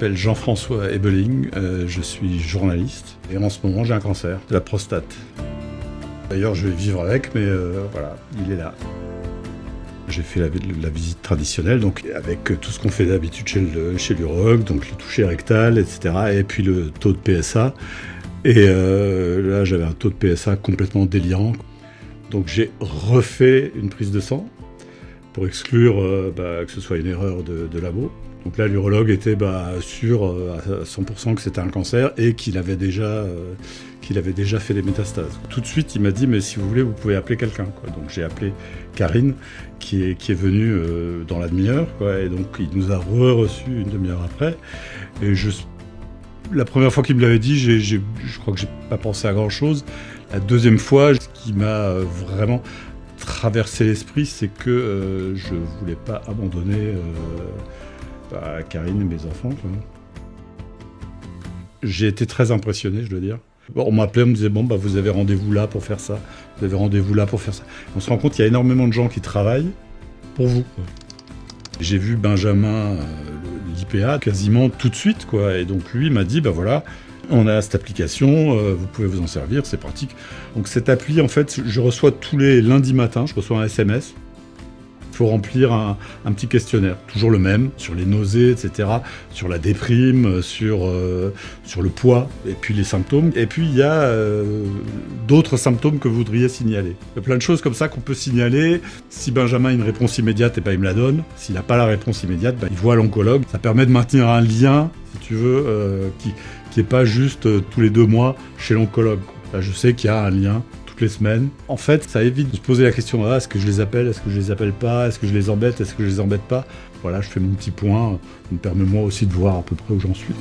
m'appelle Jean-François Ebeling, je suis journaliste et en ce moment j'ai un cancer de la prostate. D'ailleurs je vais vivre avec, mais voilà, il est là. J'ai fait la visite traditionnelle, donc avec tout ce qu'on fait d'habitude chez l'urologue, donc le toucher rectal, etc. Et puis le taux de PSA. Et là j'avais un taux de PSA complètement délirant. Donc j'ai refait une prise de sang pour exclure que ce soit une erreur de labo. Donc là, l'urologue était sûr à 100% que c'était un cancer et qu'il avait déjà fait des métastases. Tout de suite, il m'a dit « mais si vous voulez, vous pouvez appeler quelqu'un ». Donc j'ai appelé Karine, qui est venue dans la demi-heure, et donc il nous a reçu une demi-heure après. Et la première fois qu'il me l'avait dit, je crois que j'ai pas pensé à grand-chose. La deuxième fois, ce qui m'a vraiment traversé l'esprit, c'est que je voulais pas abandonner Karine et mes enfants. J'ai été très impressionné, je dois dire. On m'appelait, on me disait vous avez rendez-vous là pour faire ça, vous avez rendez-vous là pour faire ça. On se rend compte qu'il y a énormément de gens qui travaillent pour vous. J'ai vu Benjamin, l'IPA, quasiment tout de suite, et donc lui m'a dit voilà, on a cette application, vous pouvez vous en servir, c'est pratique. Donc cette appli, en fait, je reçois tous les lundis matins, je reçois un SMS. Il faut remplir un petit questionnaire, toujours le même, sur les nausées, etc., sur la déprime, sur le poids, et puis les symptômes. Et puis il y a d'autres symptômes que vous voudriez signaler. Il y a plein de choses comme ça qu'on peut signaler. Si Benjamin a une réponse immédiate, il me la donne. S'il n'a pas la réponse immédiate, il voit l'oncologue. Ça permet de maintenir un lien, si tu veux, qui n'est pas juste tous les 2 mois chez l'oncologue. Là, je sais qu'il y a un lien les semaines. En fait, ça évite de se poser la question est-ce que je les appelle, est-ce que je les appelle pas, est-ce que je les embête, est-ce que je les embête pas. Voilà, je fais mon petit point, ça me permet moi aussi de voir à peu près où j'en suis.